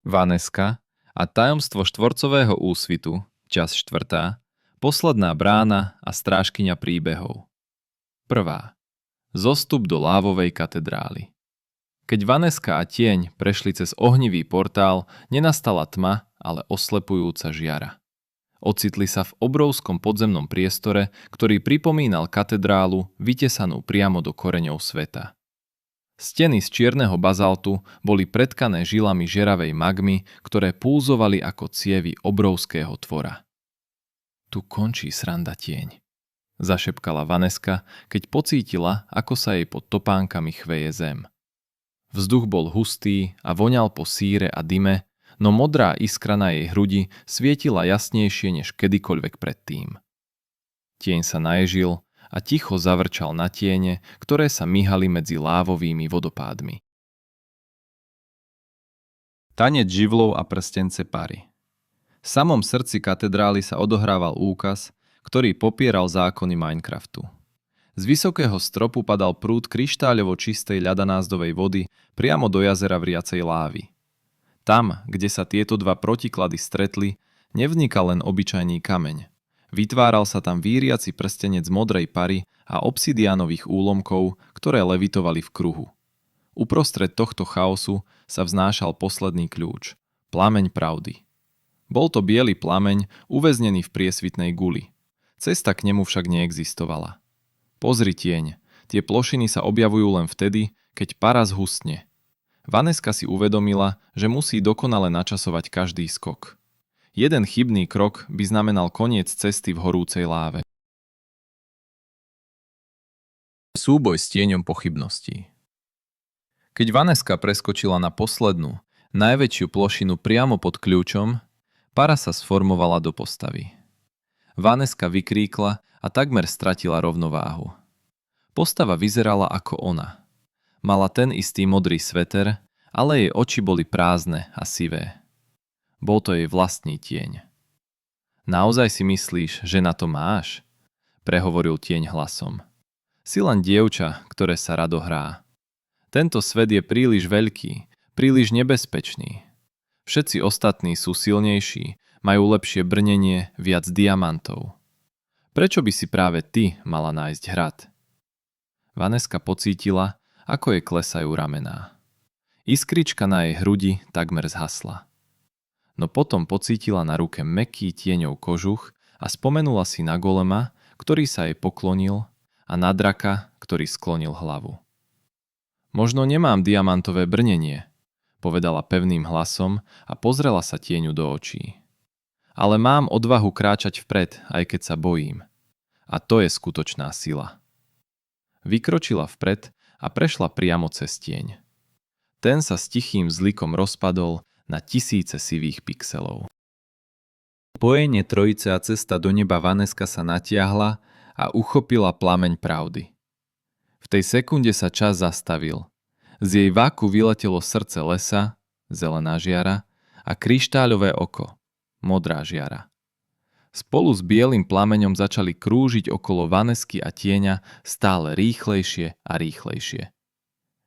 Vaneska a tajomstvo štvorcového úsvitu, časť 4, posledná brána a strážkyňa príbehov. 1. Zostup do lávovej katedrály. Keď Vaneska a tieň prešli cez ohnivý portál, nenastala tma, ale oslepujúca žiara. Ocitli sa v obrovskom podzemnom priestore, ktorý pripomínal katedrálu vytesanú priamo do koreňov sveta. Steny z čierneho bazaltu boli pretkané žilami žeravej magmy, ktoré pulzovali ako cievy obrovského tvora. Tu končí sranda, tieň, zašepkala Vaneska, keď pocítila, ako sa jej pod topánkami chveje zem. Vzduch bol hustý a voňal po síre a dyme, no modrá iskra na jej hrudi svietila jasnejšie než kedykoľvek predtým. Tieň sa naježil a ticho zavrčal na tiene, ktoré sa myhali medzi lávovými vodopádmi. Tanec živlov a prstence pary. V samom srdci katedrály sa odohrával úkaz, ktorý popieral zákony Minecraftu. Z vysokého stropu padal prúd kryštáľovo čistej ľadanázdovej vody priamo do jazera vriacej lávy. Tam, kde sa tieto dva protiklady stretli, nevznikal len obyčajný kameň. Vytváral sa tam víriaci prstenec modrej pary a obsidiánových úlomkov, ktoré levitovali v kruhu. Uprostred tohto chaosu sa vznášal posledný kľúč – plameň pravdy. Bol to biely plameň, uväznený v priesvitnej guli. Cesta k nemu však neexistovala. Pozri, tieň, tie plošiny sa objavujú len vtedy, keď para zhustne. Vaneska si uvedomila, že musí dokonale načasovať každý skok. Jeden chybný krok by znamenal koniec cesty v horúcej láve. Súboj s tieňom pochybností. Keď Vaneska preskočila na poslednú, najväčšiu plošinu priamo pod kľúčom, para sa sformovala do postavy. Vaneska vykríkla a takmer stratila rovnováhu. Postava vyzerala ako ona. Mala ten istý modrý sveter, ale jej oči boli prázdne a sivé. Bol to jej vlastný tieň. Naozaj si myslíš, že na to máš? Prehovoril tieň hlasom. Si len dievča, ktoré sa rado hrá. Tento svet je príliš veľký, príliš nebezpečný. Všetci ostatní sú silnejší, majú lepšie brnenie, viac diamantov. Prečo by si práve ty mala nájsť hrad? Vaneska pocítila, ako jej klesajú ramená. Iskrička na jej hrudi takmer zhasla. No potom pocítila na ruke mäkký tieňov kožuch a spomenula si na golema, ktorý sa jej poklonil, a na draka, ktorý sklonil hlavu. Možno nemám diamantové brnenie, povedala pevným hlasom a pozrela sa tieňu do očí. Ale mám odvahu kráčať vpred, aj keď sa bojím. A to je skutočná sila. Vykročila vpred a prešla priamo cez tieň. Ten sa s tichým zlikom rozpadol na tisíce sivých pixelov. Spojenie trojice a cesta do neba Vaneska sa natiahla a uchopila plameň pravdy. V tej sekunde sa čas zastavil. Z jej váku vyletelo srdce lesa, zelená žiara, a kryštáľové oko, modrá žiara. Spolu s bielým plameňom začali krúžiť okolo Vanesky a tieňa stále rýchlejšie a rýchlejšie.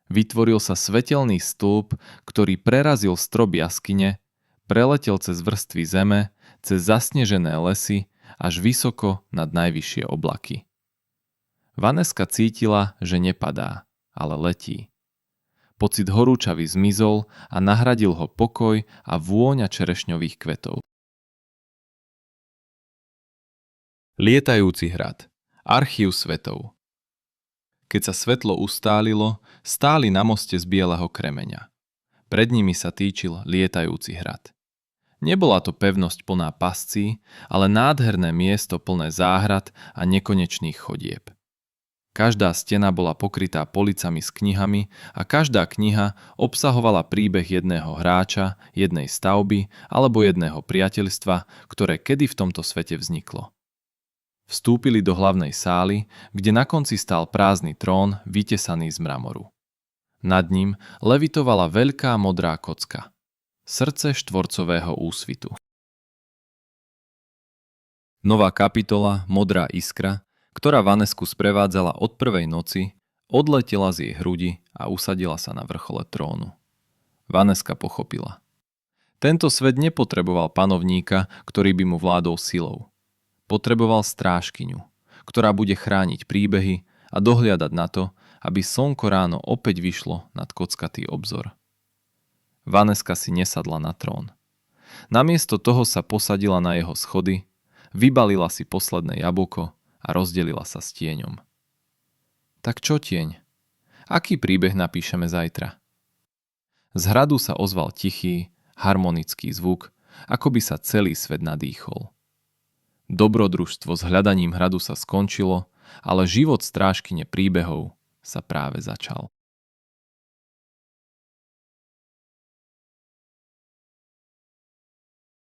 Vytvoril sa svetelný stĺp, ktorý prerazil strop jaskyne, preletel cez vrstvy zeme, cez zasnežené lesy, až vysoko nad najvyššie oblaky. Vaneska cítila, že nepadá, ale letí. Pocit horúčavy zmizol a nahradil ho pokoj a vôňa čerešňových kvetov. Lietajúci hrad. Archív svetov. Keď sa svetlo ustálilo, stáli na moste z bieleho kremeňa. Pred nimi sa týčil lietajúci hrad. Nebola to pevnosť plná pascí, ale nádherné miesto plné záhrad a nekonečných chodieb. Každá stena bola pokrytá policami s knihami a každá kniha obsahovala príbeh jedného hráča, jednej stavby alebo jedného priateľstva, ktoré kedy v tomto svete vzniklo. Vstúpili do hlavnej sály, kde na konci stál prázdny trón vytesaný z mramoru. Nad ním levitovala veľká modrá kocka. Srdce štvorcového úsvitu. Nová kapitola, modrá iskra, ktorá Vanesku sprevádzala od prvej noci, odletela z jej hrudi a usadila sa na vrchole trónu. Vaneska pochopila. Tento svet nepotreboval panovníka, ktorý by mu vládol silou. Potreboval strážkyňu, ktorá bude chrániť príbehy a dohliadať na to, aby slnko ráno opäť vyšlo nad kockatý obzor. Vaneska si nesadla na trón. Namiesto toho sa posadila na jeho schody, vybalila si posledné jablko a rozdelila sa s tieňom. Tak čo, tieň? Aký príbeh napíšeme zajtra? Z hradu sa ozval tichý, harmonický zvuk, ako by sa celý svet nadýchol. Dobrodružstvo s hľadaním hradu sa skončilo, ale život strážkyne príbehov sa práve začal.